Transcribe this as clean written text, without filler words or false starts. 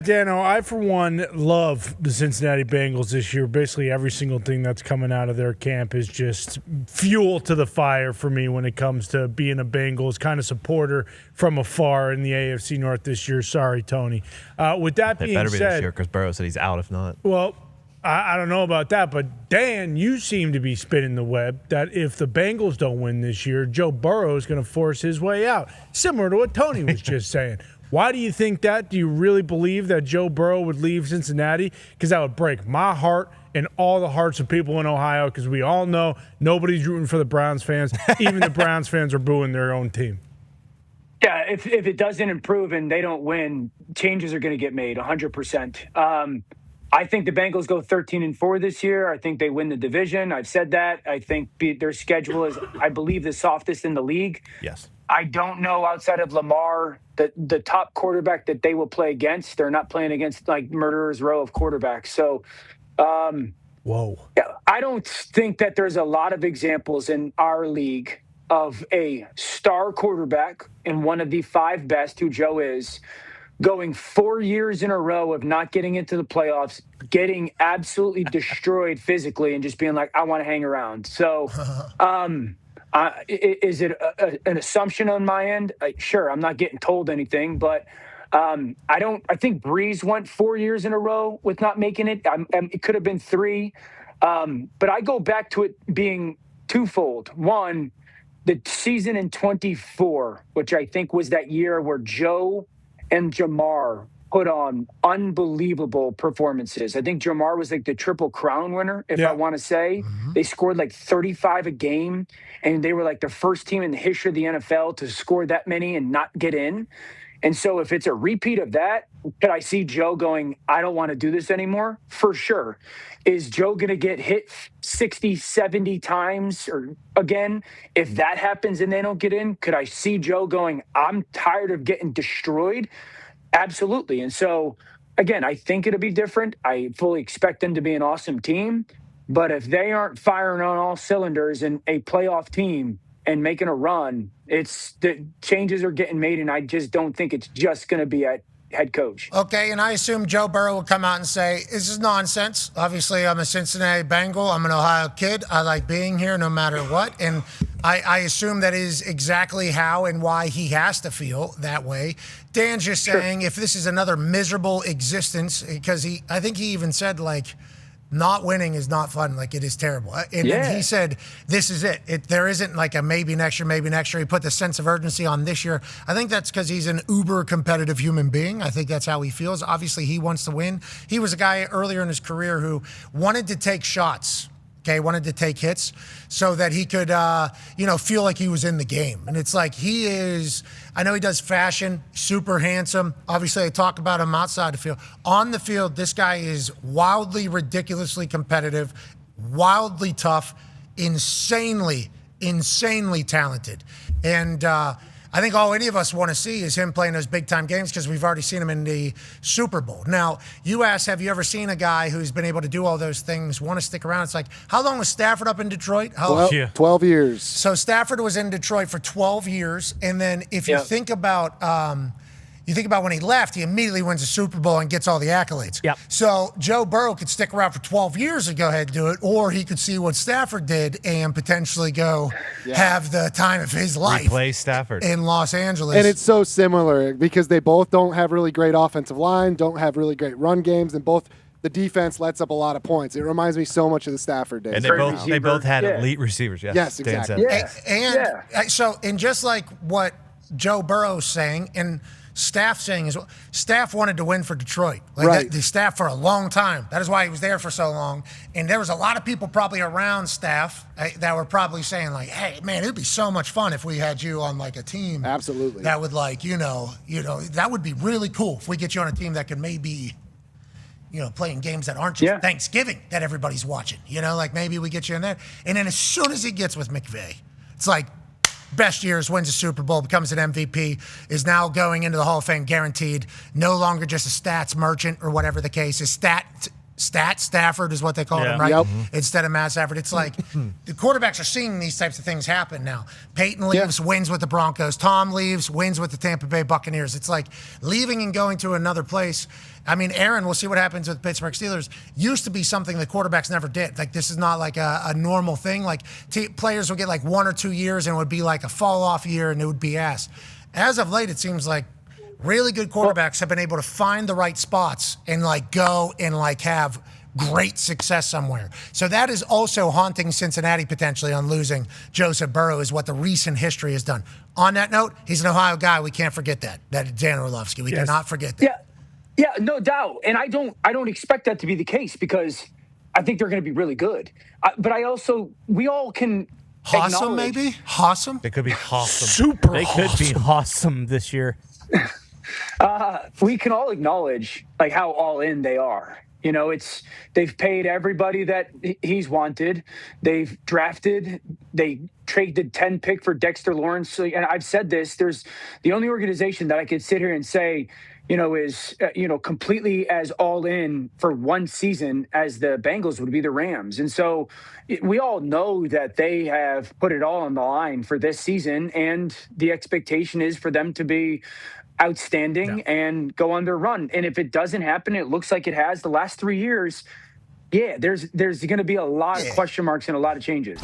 Dano, I, for one, love the Cincinnati Bengals this year. Basically, every single thing that's coming out of their camp is just fuel to the fire for me when it comes to being a Bengals kind of supporter from afar in the AFC North this year. Sorry, Tony. With that being said... It better be this year because Burrow said he's out if not. Well, I don't know about that, but Dan, you seem to be spinning the web that if the Bengals don't win this year, Joe Burrow is going to force his way out, similar to what Tony was just saying. Why do you think that? Do you really believe that Joe Burrow would leave Cincinnati? Because that would break my heart and all the hearts of people in Ohio, because we all know nobody's rooting for the Browns fans. Even the Browns fans are booing their own team. Yeah, if it doesn't improve and they don't win, changes are going to get made 100%. I think the Bengals go 13-4 this year. I think they win the division. I've said that. I think their schedule is, I believe, the softest in the league. Yes. I don't know outside of Lamar, the top quarterback that they will play against. They're not playing against like murderer's row of quarterbacks. So, whoa. I don't think that there's a lot of examples in our league of a star quarterback and one of the 5 best, who Joe is, going 4 years in a row of not getting into the playoffs, getting absolutely destroyed physically, and just being like, I want to hang around. So, is it an assumption on my end? Sure, I'm not getting told anything, but I think Breeze went 4 years in a row with not making it. It could have been 3. But I go back to it being twofold. One, the season in 24, which I think was that year where Joe and Jamar put on unbelievable performances. I think Jamar was like the Triple Crown winner, if I want to say. Mm-hmm. They scored like 35 a game, and they were like the first team in the history of the NFL to score that many and not get in. And so if it's a repeat of that, could I see Joe going, I don't want to do this anymore? For sure. Is Joe going to get hit 60, 70 times or again? If that happens and they don't get in, could I see Joe going, I'm tired of getting destroyed? Absolutely. And so, again, I think it'll be different. I fully expect them to be an awesome team. But if they aren't firing on all cylinders and a playoff team and making a run, it's the changes are getting made, and I just don't think it's just going to be at head coach. Okay, and I assume Joe Burrow will come out and say, this is nonsense. Obviously, I'm a Cincinnati Bengal. I'm an Ohio kid. I like being here no matter what. And I assume that is exactly how and why he has to feel that way. Dan's just saying if this is another miserable existence, because I think he even said, like, not winning is not fun. Like, it is terrible. And he said, this is it. There isn't like a maybe next year. He put the sense of urgency on this year. I think that's because he's an uber competitive human being. I think that's how he feels. Obviously, he wants to win. He was a guy earlier in his career who wanted to take shots. Okay, wanted to take hits so that he could, feel like he was in the game. And it's like he is, I know he does fashion, super handsome. Obviously, I talk about him outside the field. On the field, this guy is wildly, ridiculously competitive, wildly tough, insanely talented. And I think all any of us want to see is him playing those big-time games because we've already seen him in the Super Bowl. Now, you asked, have you ever seen a guy who's been able to do all those things, want to stick around? It's like, how long was Stafford up in Detroit? 12 years. So Stafford was in Detroit for 12 years, and then if you think about when he left, he immediately wins the Super Bowl and gets all the accolades. Yep. So Joe Burrow could stick around for 12 years and go ahead and do it, or he could see what Stafford did and potentially go have the time of his life. Replace Stafford in Los Angeles. And it's so similar because they both don't have really great offensive line, don't have really great run games, and both the defense lets up a lot of points. It reminds me so much of the Stafford days. And they both had elite receivers. Yes, exactly. And just like what Joe Burrow's saying, and Staff saying as well, Staff wanted to win for Detroit. The Staff for a long time. That is why he was there for so long. And there was a lot of people probably around Staff that were probably saying, like, hey, man, it'd be so much fun if we had you on, like, a team. Absolutely. That would, like, that would be really cool if we get you on a team that could maybe, playing games that aren't just Thanksgiving that everybody's watching. Like maybe we get you in there. And then as soon as he gets with McVay, it's like, best years, wins a Super Bowl, becomes an MVP, is now going into the Hall of Fame guaranteed, no longer just a stats merchant or whatever the case is, Stafford is what they call him, right? Instead of Matt Stafford. It's like the quarterbacks are seeing these types of things happen now. Peyton leaves, wins with the Broncos. Tom leaves, wins with the Tampa Bay Buccaneers. It's like leaving and going to another place. I mean, Aaron, we'll see what happens with Pittsburgh Steelers. Used to be something the quarterbacks never did. Like, this is not like a normal thing. Like, players would get like 1 or 2 years and it would be like a fall-off year and it would be ass. As of late, it seems like really good quarterbacks have been able to find the right spots and like go and like have great success somewhere. So that is also haunting Cincinnati potentially on losing Joseph Burrow, is what the recent history has done. On that note, he's an Ohio guy. We can't forget that. That is Dan Orlovsky. We cannot forget that. Yeah, no doubt. And I don't expect that to be the case because I think they're going to be really good. But we all can Awesome, maybe? Awesome? They could be awesome. Super They could be awesome this year. We can all acknowledge like how all in they are. You know, they've paid everybody that he's wanted. They've drafted. They traded 10 pick for Dexter Lawrence. So, and I've said this. There's the only organization that I could sit here and say, is completely as all in for one season as the Bengals would be the Rams. And so we all know that they have put it all on the line for this season, and the expectation is for them to be outstanding and go on their run. And if it doesn't happen, it looks like it has the last 3 years. Yeah, there's going to be a lot of question marks and a lot of changes.